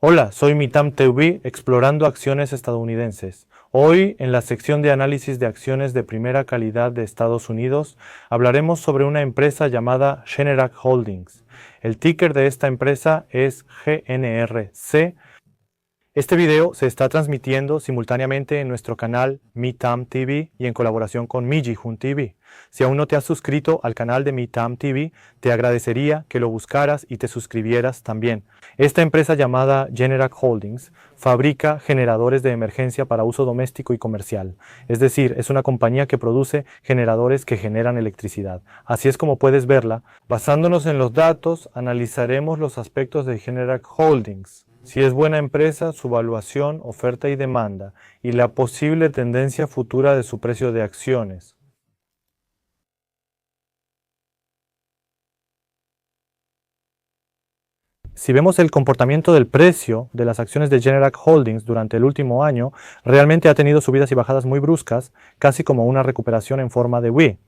Hola, soy Mitam TV explorando acciones estadounidenses. Hoy, en la sección de análisis de acciones de primera calidad de Estados Unidos, hablaremos sobre una empresa llamada Generac Holdings. El ticker de esta empresa es GNRC. Este video se está transmitiendo simultáneamente en nuestro canal Mitam TV y en colaboración con Mijihun TV. Si aún no te has suscrito al canal de Mitam TV, te agradecería que lo buscaras y te suscribieras también. Esta empresa llamada Generac Holdings fabrica generadores de emergencia para uso doméstico y comercial. Es decir, es una compañía que produce generadores que generan electricidad. Así es como puedes verla. Basándonos en los datos, analizaremos los aspectos de Generac Holdings. Si es buena empresa, su valuación, oferta y demanda, y la posible tendencia futura de su precio de acciones. Si vemos el comportamiento del precio de las acciones de Generac Holdings durante el último año, realmente ha tenido subidas y bajadas muy bruscas, casi como una recuperación en forma de V.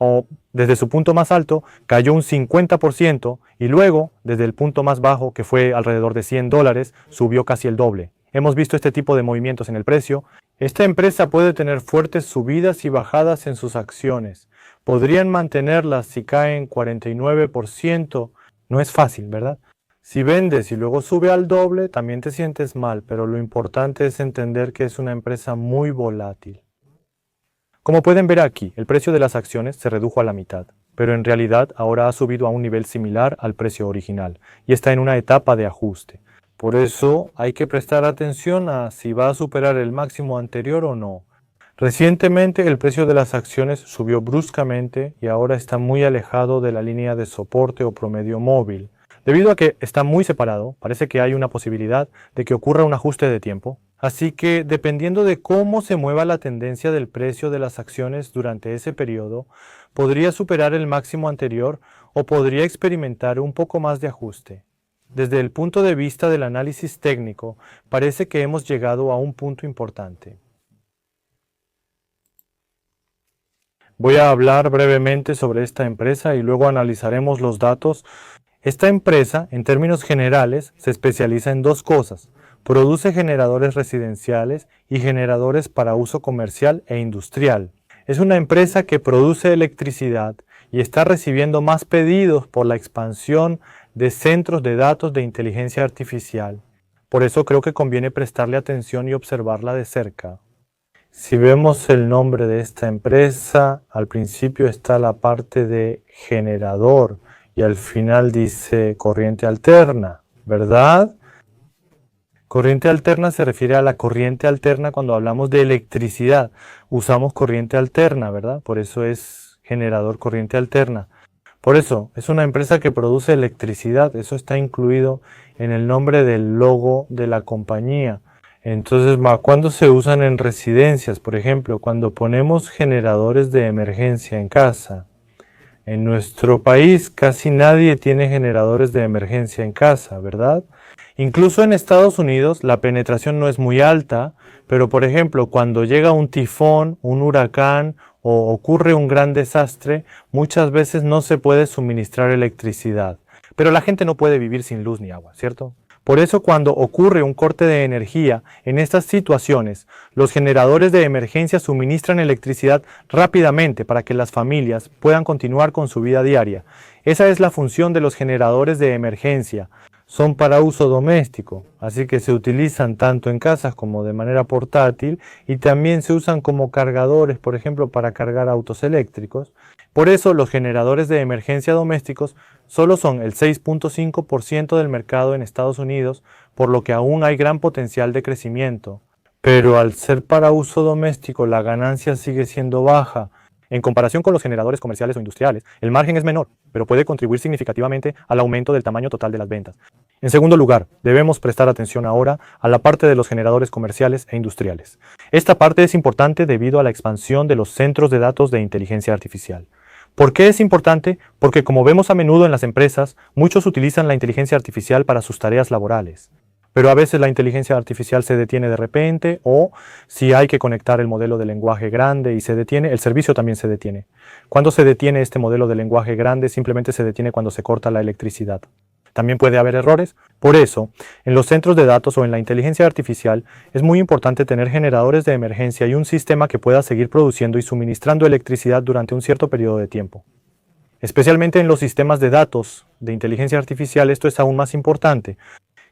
O desde su punto más alto cayó un 50% y luego, desde el punto más bajo, que fue alrededor de $100, subió casi el doble. Hemos visto este tipo de movimientos en el precio. Esta empresa puede tener fuertes subidas y bajadas en sus acciones. Podrían mantenerlas si caen 49%. No es fácil, ¿verdad? Si vendes y luego sube al doble, también te sientes mal, pero lo importante es entender que es una empresa muy volátil. Como pueden ver aquí, el precio de las acciones se redujo a la mitad, pero en realidad ahora ha subido a un nivel similar al precio original y está en una etapa de ajuste. Por eso hay que prestar atención a si va a superar el máximo anterior o no. Recientemente el precio de las acciones subió bruscamente y ahora está muy alejado de la línea de soporte o promedio móvil. Debido a que está muy separado, parece que hay una posibilidad de que ocurra un ajuste de tiempo. Así que, dependiendo de cómo se mueva la tendencia del precio de las acciones durante ese periodo, podría superar el máximo anterior o podría experimentar un poco más de ajuste. Desde el punto de vista del análisis técnico, parece que hemos llegado a un punto importante. Voy a hablar brevemente sobre esta empresa y luego analizaremos los datos. Esta empresa, en términos generales, se especializa en dos cosas. Produce generadores residenciales y generadores para uso comercial e industrial. Es una empresa que produce electricidad y está recibiendo más pedidos por la expansión de centros de datos de inteligencia artificial. Por eso creo que conviene prestarle atención y observarla de cerca. Si vemos el nombre de esta empresa, al principio está la parte de generador y al final dice corriente alterna, ¿verdad? Corriente alterna se refiere a la corriente alterna cuando hablamos de electricidad. Usamos corriente alterna, ¿verdad? Por eso es generador corriente alterna. Por eso, es una empresa que produce electricidad. Eso está incluido en el nombre del logo de la compañía. Entonces, ¿cuándo se usan en residencias? Por ejemplo, cuando ponemos generadores de emergencia en casa. En nuestro país casi nadie tiene generadores de emergencia en casa, ¿verdad? Incluso en Estados Unidos la penetración no es muy alta, pero por ejemplo cuando llega un tifón, un huracán o ocurre un gran desastre, muchas veces no se puede suministrar electricidad. Pero la gente no puede vivir sin luz ni agua, ¿cierto? Por eso cuando ocurre un corte de energía, en estas situaciones, los generadores de emergencia suministran electricidad rápidamente para que las familias puedan continuar con su vida diaria. Esa es la función de los generadores de emergencia. Son para uso doméstico, así que se utilizan tanto en casas como de manera portátil y también se usan como cargadores, por ejemplo, para cargar autos eléctricos. Por eso los generadores de emergencia domésticos solo son el 6.5% del mercado en Estados Unidos, por lo que aún hay gran potencial de crecimiento. Pero al ser para uso doméstico, la ganancia sigue siendo baja. En comparación con los generadores comerciales o industriales, el margen es menor, pero puede contribuir significativamente al aumento del tamaño total de las ventas. En segundo lugar, debemos prestar atención ahora a la parte de los generadores comerciales e industriales. Esta parte es importante debido a la expansión de los centros de datos de inteligencia artificial. ¿Por qué es importante? Porque como vemos a menudo en las empresas, muchos utilizan la inteligencia artificial para sus tareas laborales. Pero a veces la inteligencia artificial se detiene de repente o si hay que conectar el modelo de lenguaje grande y se detiene, el servicio también se detiene. Cuando se detiene este modelo de lenguaje grande, simplemente se detiene cuando se corta la electricidad. También puede haber errores. Por eso, en los centros de datos o en la inteligencia artificial es muy importante tener generadores de emergencia y un sistema que pueda seguir produciendo y suministrando electricidad durante un cierto periodo de tiempo. Especialmente en los sistemas de datos de inteligencia artificial esto es aún más importante.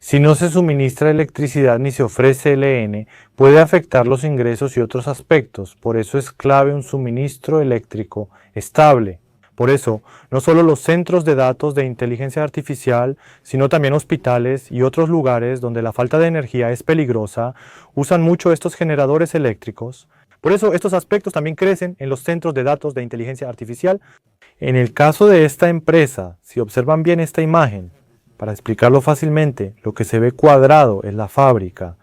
Si no se suministra electricidad ni se ofrece LN, puede afectar los ingresos y otros aspectos. Por eso es clave un suministro eléctrico estable. Por eso, no solo los centros de datos de inteligencia artificial, sino también hospitales y otros lugares donde la falta de energía es peligrosa, usan mucho estos generadores eléctricos. Por eso, estos aspectos también crecen en los centros de datos de inteligencia artificial. En el caso de esta empresa, si observan bien esta imagen, para explicarlo fácilmente, lo que se ve cuadrado es la fábrica.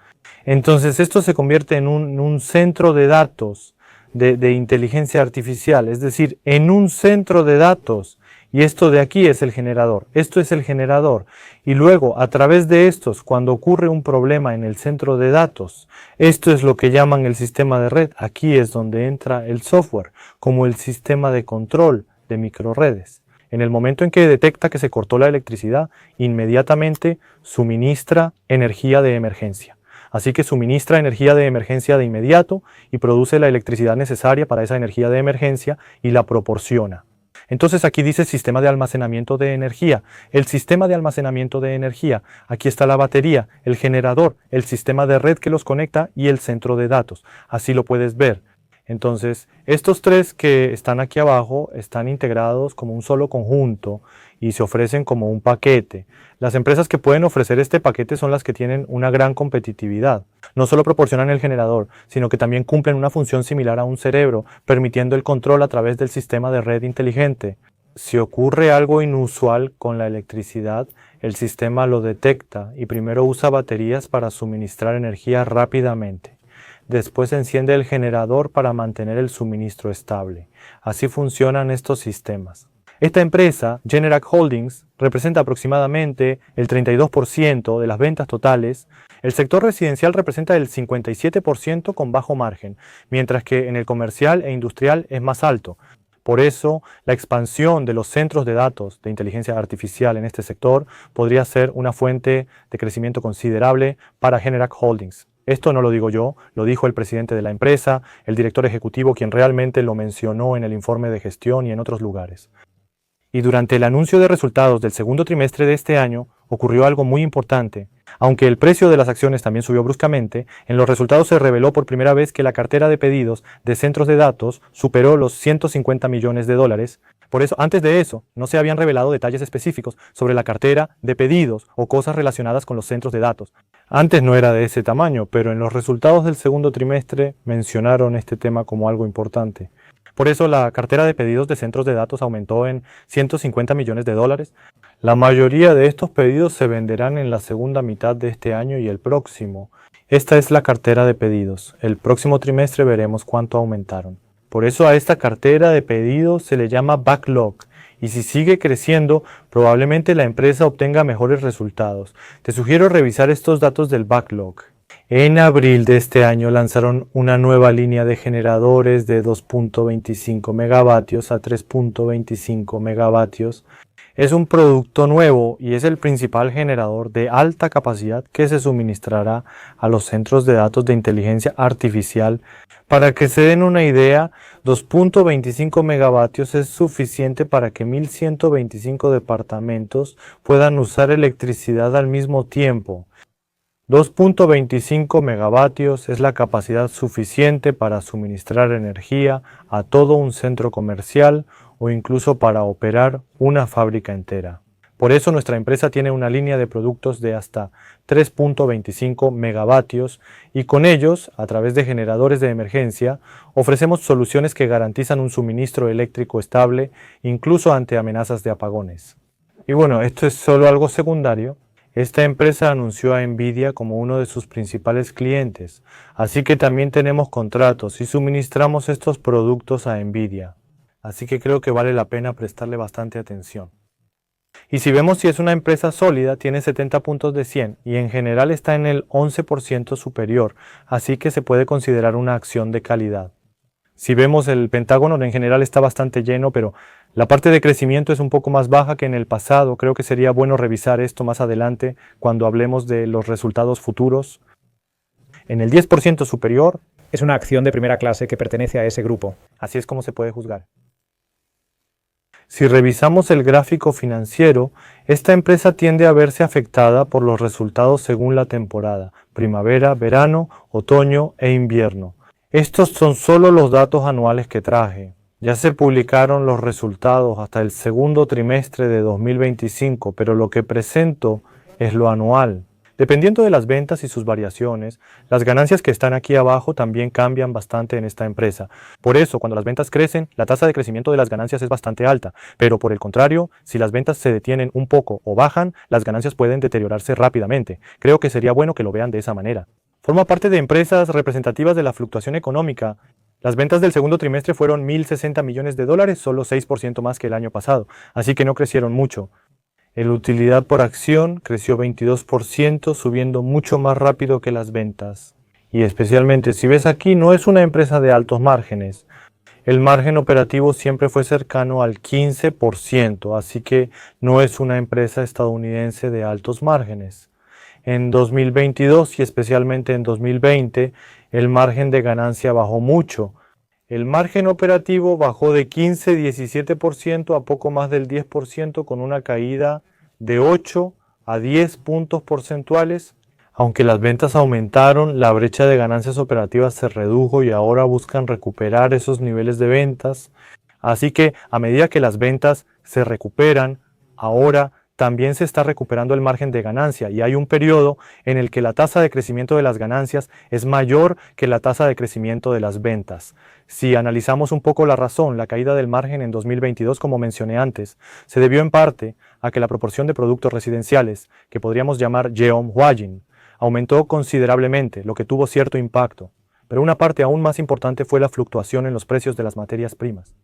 Entonces esto se convierte en un centro de datos de inteligencia artificial, es decir, en un centro de datos. Y esto de aquí es el generador, esto es el generador. Y luego, a través de estos, cuando ocurre un problema en el centro de datos, esto es lo que llaman el sistema de red. Aquí es donde entra el software, como el sistema de control de microredes. En el momento en que detecta que se cortó la electricidad, inmediatamente suministra energía de emergencia. Así que suministra energía de emergencia de inmediato y produce la electricidad necesaria para esa energía de emergencia y la proporciona. Entonces aquí dice sistema de almacenamiento de energía. El sistema de almacenamiento de energía, aquí está la batería, el generador, el sistema de red que los conecta y el centro de datos. Así lo puedes ver. Entonces, estos tres que están aquí abajo están integrados como un solo conjunto y se ofrecen como un paquete. Las empresas que pueden ofrecer este paquete son las que tienen una gran competitividad. No solo proporcionan el generador, sino que también cumplen una función similar a un cerebro, permitiendo el control a través del sistema de red inteligente. Si ocurre algo inusual con la electricidad, el sistema lo detecta y primero usa baterías para suministrar energía rápidamente. Después enciende el generador para mantener el suministro estable. Así funcionan estos sistemas. Esta empresa, Generac Holdings, representa aproximadamente el 32% de las ventas totales. El sector residencial representa el 57% con bajo margen, mientras que en el comercial e industrial es más alto. Por eso, la expansión de los centros de datos de inteligencia artificial en este sector podría ser una fuente de crecimiento considerable para Generac Holdings. Esto no lo digo yo, lo dijo el presidente de la empresa, el director ejecutivo, quien realmente lo mencionó en el informe de gestión y en otros lugares. Y durante el anuncio de resultados del segundo trimestre de este año, ocurrió algo muy importante. Aunque el precio de las acciones también subió bruscamente, en los resultados se reveló por primera vez que la cartera de pedidos de centros de datos superó los 150 millones de dólares. Por eso, antes de eso, no se habían revelado detalles específicos sobre la cartera de pedidos o cosas relacionadas con los centros de datos. Antes no era de ese tamaño, pero en los resultados del segundo trimestre mencionaron este tema como algo importante. Por eso la cartera de pedidos de centros de datos aumentó en 150 millones de dólares. La mayoría de estos pedidos se venderán en la segunda mitad de este año y el próximo. Esta es la cartera de pedidos. El próximo trimestre veremos cuánto aumentaron. Por eso a esta cartera de pedidos se le llama backlog. Y si sigue creciendo, probablemente la empresa obtenga mejores resultados. Te sugiero revisar estos datos del backlog. En abril de este año lanzaron una nueva línea de generadores de 2.25 megavatios a 3.25 megavatios. Es un producto nuevo y es el principal generador de alta capacidad que se suministrará a los centros de datos de inteligencia artificial. Para que se den una idea, 2.25 megavatios es suficiente para que 1.125 departamentos puedan usar electricidad al mismo tiempo. 2.25 megavatios es la capacidad suficiente para suministrar energía a todo un centro comercial o incluso para operar una fábrica entera. Por eso nuestra empresa tiene una línea de productos de hasta 3.25 megavatios y con ellos, a través de generadores de emergencia, ofrecemos soluciones que garantizan un suministro eléctrico estable incluso ante amenazas de apagones. Y bueno, esto es solo algo secundario. Esta empresa anunció a Nvidia como uno de sus principales clientes, así que también tenemos contratos y suministramos estos productos a Nvidia. Así que creo que vale la pena prestarle bastante atención. Y si vemos si es una empresa sólida, tiene 70 puntos de 100 y en general está en el 11% superior, así que se puede considerar una acción de calidad. Si vemos el Pentágono en general está bastante lleno, pero La parte de crecimiento es un poco más baja que en el pasado. Creo que sería bueno revisar esto más adelante cuando hablemos de los resultados futuros. En el 10% superior, es una acción de primera clase que pertenece a ese grupo. Así es como se puede juzgar. Si revisamos el gráfico financiero, esta empresa tiende a verse afectada por los resultados según la temporada, primavera, verano, otoño e invierno. Estos son solo los datos anuales que traje. Ya se publicaron los resultados hasta el segundo trimestre de 2025, pero lo que presento es lo anual. Dependiendo de las ventas y sus variaciones, las ganancias que están aquí abajo también cambian bastante en esta empresa. Por eso, cuando las ventas crecen, la tasa de crecimiento de las ganancias es bastante alta. Pero por el contrario, si las ventas se detienen un poco o bajan, las ganancias pueden deteriorarse rápidamente. Creo que sería bueno que lo vean de esa manera. Forma parte de empresas representativas de la fluctuación económica. Las ventas del segundo trimestre fueron $1.060 millones, solo 6% más que el año pasado, así que no crecieron mucho. La utilidad por acción creció 22%, subiendo mucho más rápido que las ventas. Y especialmente, si ves aquí, no es una empresa de altos márgenes. El margen operativo siempre fue cercano al 15%, así que no es una empresa estadounidense de altos márgenes. En 2022 y especialmente en 2020, el margen de ganancia bajó mucho. El margen operativo bajó de 15-17% a poco más del 10%, con una caída de 8 a 10 puntos porcentuales. Aunque las ventas aumentaron, la brecha de ganancias operativas se redujo y ahora buscan recuperar esos niveles de ventas. Así que a medida que las ventas se recuperan, ahora también se está recuperando el margen de ganancia y hay un periodo en el que la tasa de crecimiento de las ganancias es mayor que la tasa de crecimiento de las ventas. Si analizamos un poco la razón, la caída del margen en 2022, como mencioné antes, se debió en parte a que la proporción de productos residenciales, que podríamos llamar Jeonhwajin, aumentó considerablemente, lo que tuvo cierto impacto. Pero una parte aún más importante fue la fluctuación en los precios de las materias primas.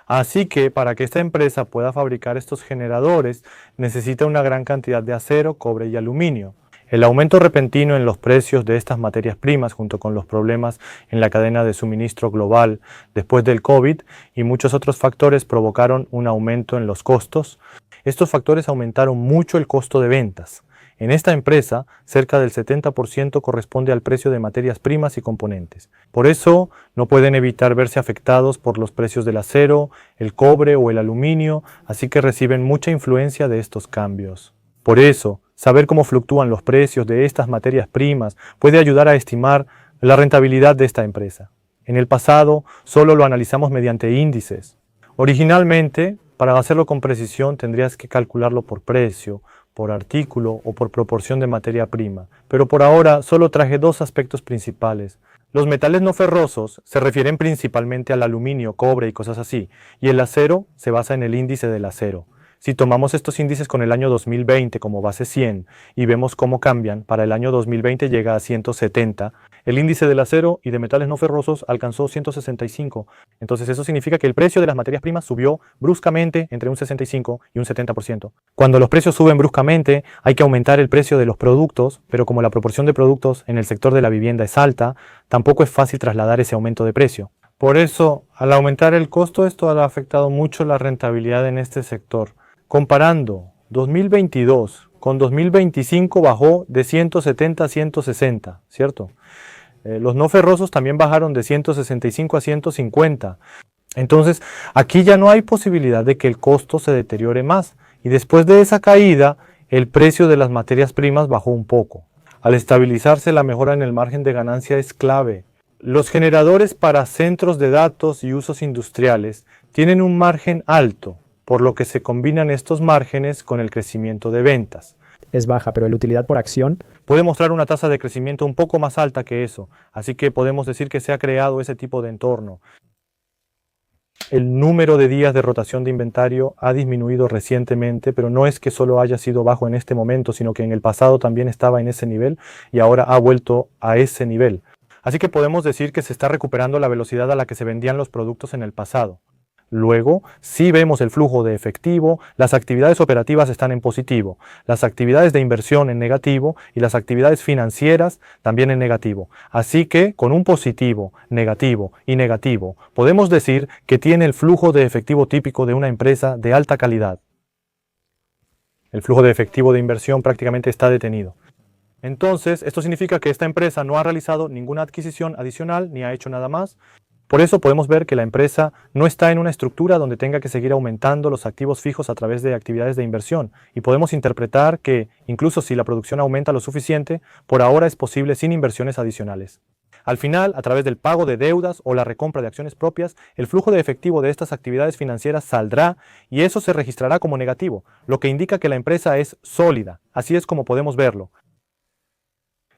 Así que para que esta empresa pueda fabricar estos generadores necesita una gran cantidad de acero, cobre y aluminio. El aumento repentino en los precios de estas materias primas, junto con los problemas en la cadena de suministro global después del COVID y muchos otros factores, provocaron un aumento en los costos. Estos factores aumentaron mucho el costo de ventas. En esta empresa, cerca del 70% corresponde al precio de materias primas y componentes. Por eso, no pueden evitar verse afectados por los precios del acero, el cobre o el aluminio, así que reciben mucha influencia de estos cambios. Por eso, saber cómo fluctúan los precios de estas materias primas puede ayudar a estimar la rentabilidad de esta empresa. En el pasado, solo lo analizamos mediante índices. Originalmente, para hacerlo con precisión, tendrías que calcularlo por precio, por artículo o por proporción de materia prima, pero por ahora solo traje dos aspectos principales. Los metales no ferrosos se refieren principalmente al aluminio, cobre y cosas así, y el acero se basa en el índice del acero. Si tomamos estos índices con el año 2020 como base 100 y vemos cómo cambian, para el año 2020 llega a 170, el índice del acero y de metales no ferrosos alcanzó 165. Entonces eso significa que el precio de las materias primas subió bruscamente entre un 65 y un 70%. Cuando los precios suben bruscamente, hay que aumentar el precio de los productos, pero como la proporción de productos en el sector de la vivienda es alta, tampoco es fácil trasladar ese aumento de precio. Por eso, al aumentar el costo, esto ha afectado mucho la rentabilidad en este sector. Comparando 2022 con 2025 bajó de 170 a 160, ¿cierto? Los no ferrosos también bajaron de 165 a 150. Entonces, aquí ya no hay posibilidad de que el costo se deteriore más. Y después de esa caída, el precio de las materias primas bajó un poco. Al estabilizarse, la mejora en el margen de ganancia es clave. Los generadores para centros de datos y usos industriales tienen un margen alto, por lo que se combinan estos márgenes con el crecimiento de ventas. Es baja, pero la utilidad por acción puede mostrar una tasa de crecimiento un poco más alta que eso, así que podemos decir que se ha creado ese tipo de entorno. El número de días de rotación de inventario ha disminuido recientemente, pero no es que solo haya sido bajo en este momento, sino que en el pasado también estaba en ese nivel y ahora ha vuelto a ese nivel. Así que podemos decir que se está recuperando la velocidad a la que se vendían los productos en el pasado. Luego, si vemos el flujo de efectivo, las actividades operativas están en positivo, las actividades de inversión en negativo y las actividades financieras también en negativo. Así que, con un positivo, negativo y negativo, podemos decir que tiene el flujo de efectivo típico de una empresa de alta calidad. El flujo de efectivo de inversión prácticamente está detenido. Entonces, esto significa que esta empresa no ha realizado ninguna adquisición adicional ni ha hecho nada más. Por eso podemos ver que la empresa no está en una estructura donde tenga que seguir aumentando los activos fijos a través de actividades de inversión, y podemos interpretar que, incluso si la producción aumenta lo suficiente, por ahora es posible sin inversiones adicionales. Al final, a través del pago de deudas o la recompra de acciones propias, el flujo de efectivo de estas actividades financieras saldrá y eso se registrará como negativo, lo que indica que la empresa es sólida. Así es como podemos verlo.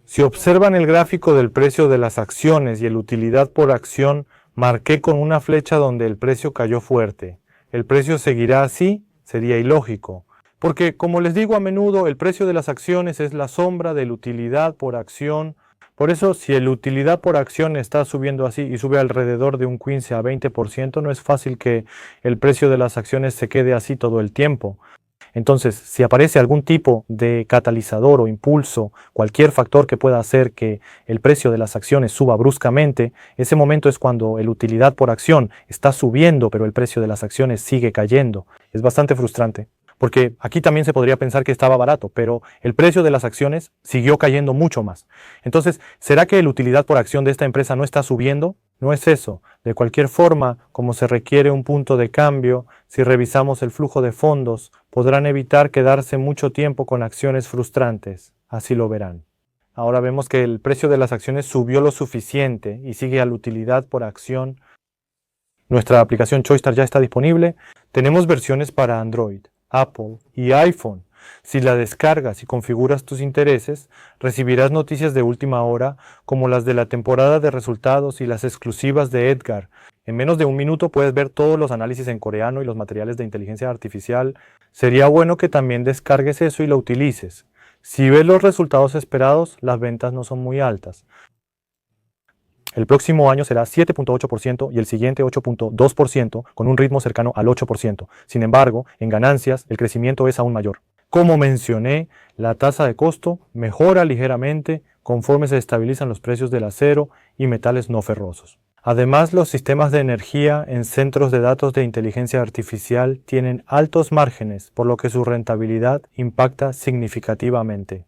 Si observan el gráfico del precio de las acciones y el utilidad por acción, marqué con una flecha donde el precio cayó fuerte. ¿El precio seguirá así? Sería ilógico. Porque, como les digo a menudo, el precio de las acciones es la sombra de la utilidad por acción. Por eso, si la utilidad por acción está subiendo así y sube alrededor de un 15 a 20%, no es fácil que el precio de las acciones se quede así todo el tiempo. Entonces, si aparece algún tipo de catalizador o impulso, cualquier factor que pueda hacer que el precio de las acciones suba bruscamente, ese momento es cuando la utilidad por acción está subiendo, pero el precio de las acciones sigue cayendo. Es bastante frustrante, porque aquí también se podría pensar que estaba barato, pero el precio de las acciones siguió cayendo mucho más. Entonces, ¿será que la utilidad por acción de esta empresa no está subiendo? No es eso. De cualquier forma, como se requiere un punto de cambio, si revisamos el flujo de fondos, podrán evitar quedarse mucho tiempo con acciones frustrantes. Así lo verán. Ahora vemos que el precio de las acciones subió lo suficiente y sigue a la utilidad por acción. Nuestra aplicación ChoiceStar ya está disponible. Tenemos versiones para Android, Apple y iPhone. Si la descargas y configuras tus intereses, recibirás noticias de última hora como las de la temporada de resultados y las exclusivas de Edgar. En menos de un minuto puedes ver todos los análisis en coreano y los materiales de inteligencia artificial. Sería bueno que también descargues eso y lo utilices. Si ves los resultados esperados, las ventas no son muy altas. El próximo año será 7.8% y el siguiente 8.2%, con un ritmo cercano al 8%. Sin embargo, en ganancias, el crecimiento es aún mayor. Como mencioné, la tasa de costo mejora ligeramente conforme se estabilizan los precios del acero y metales no ferrosos. Además, los sistemas de energía en centros de datos de inteligencia artificial tienen altos márgenes, por lo que su rentabilidad impacta significativamente.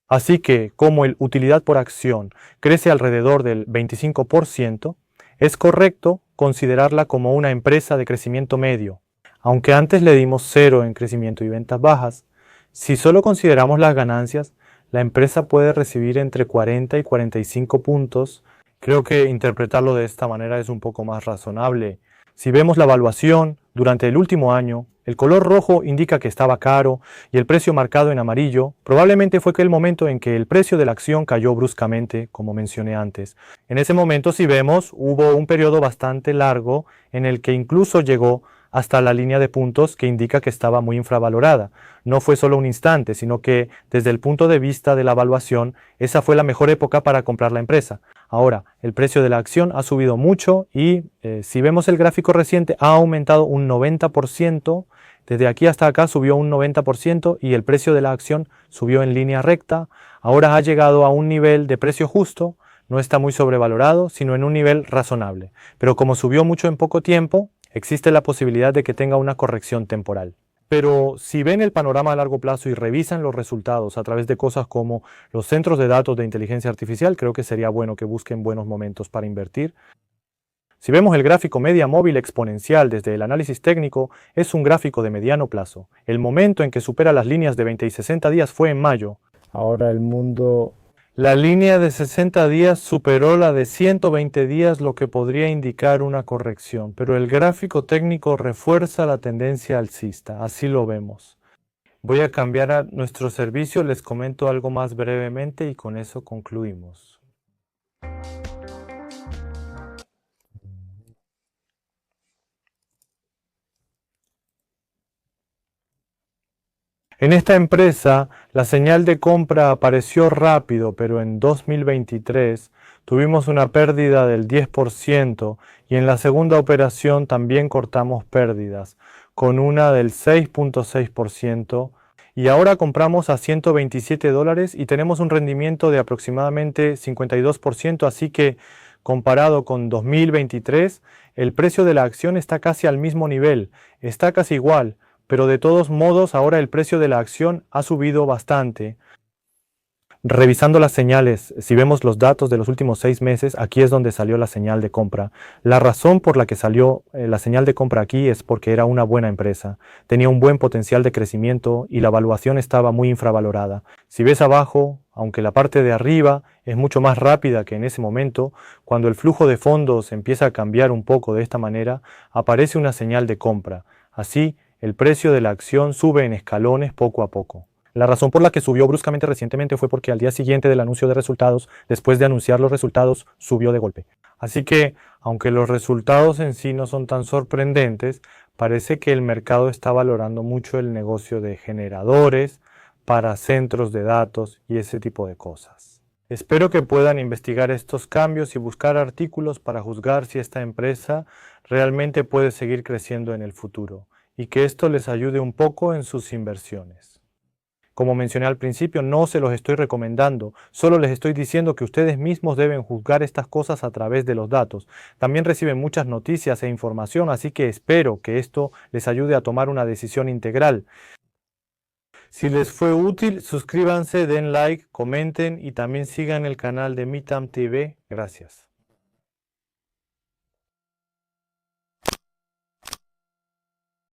Así que, como la utilidad por acción crece alrededor del 25%, es correcto considerarla como una empresa de crecimiento medio. Aunque antes le dimos 0 en crecimiento y ventas bajas, si solo consideramos las ganancias, la empresa puede recibir entre 40 y 45 puntos. Creo que interpretarlo de esta manera es un poco más razonable. Si vemos la evaluación durante el último año, el color rojo indica que estaba caro y el precio marcado en amarillo probablemente fue el momento en que el precio de la acción cayó bruscamente, como mencioné antes. En ese momento, si vemos, hubo un periodo bastante largo en el que incluso llegó hasta la línea de puntos que indica que estaba muy infravalorada. No fue solo un instante, sino que desde el punto de vista de la evaluación, esa fue la mejor época para comprar la empresa. Ahora, el precio de la acción ha subido mucho y si vemos el gráfico reciente, ha aumentado un 90%. Desde aquí hasta acá subió un 90% y el precio de la acción subió en línea recta. Ahora ha llegado a un nivel de precio justo, no está muy sobrevalorado, sino en un nivel razonable. Pero como subió mucho en poco tiempo, existe la posibilidad de que tenga una corrección temporal. Pero si ven el panorama a largo plazo y revisan los resultados a través de cosas como los centros de datos de inteligencia artificial, creo que sería bueno que busquen buenos momentos para invertir. Si vemos el gráfico media móvil exponencial desde el análisis técnico, es un gráfico de mediano plazo. El momento en que supera las líneas de 20 y 60 días fue en mayo. Ahora el mundo... La línea de 60 días superó la de 120 días, lo que podría indicar una corrección, pero el gráfico técnico refuerza la tendencia alcista, así lo vemos. Voy a cambiar a nuestro servicio, les comento algo más brevemente y con eso concluimos. En esta empresa, la señal de compra apareció rápido, pero en 2023 tuvimos una pérdida del 10% y en la segunda operación también cortamos pérdidas, con una del 6.6%, y ahora compramos a $127 y tenemos un rendimiento de aproximadamente 52%, así que comparado con 2023, el precio de la acción está casi al mismo nivel, está casi igual, pero de todos modos ahora el precio de la acción ha subido bastante. Revisando las señales, si vemos los datos de los últimos 6 meses, aquí es donde salió la señal de compra. La razón por la que salió la señal de compra aquí es porque era una buena empresa, tenía un buen potencial de crecimiento y la evaluación estaba muy infravalorada. Si ves abajo, aunque la parte de arriba es mucho más rápida que en ese momento, cuando el flujo de fondos empieza a cambiar un poco de esta manera, aparece una señal de compra. Así, el precio de la acción sube en escalones poco a poco. La razón por la que subió bruscamente recientemente fue porque al día siguiente del anuncio de resultados, después de anunciar los resultados, subió de golpe. Así que, aunque los resultados en sí no son tan sorprendentes, parece que el mercado está valorando mucho el negocio de generadores para centros de datos y ese tipo de cosas. Espero que puedan investigar estos cambios y buscar artículos para juzgar si esta empresa realmente puede seguir creciendo en el futuro y que esto les ayude un poco en sus inversiones. Como mencioné al principio, no se los estoy recomendando, solo les estoy diciendo que ustedes mismos deben juzgar estas cosas a través de los datos. También reciben muchas noticias e información, así que espero que esto les ayude a tomar una decisión integral. Si les fue útil, suscríbanse, den like, comenten y también sigan el canal de Mitam TV. Gracias.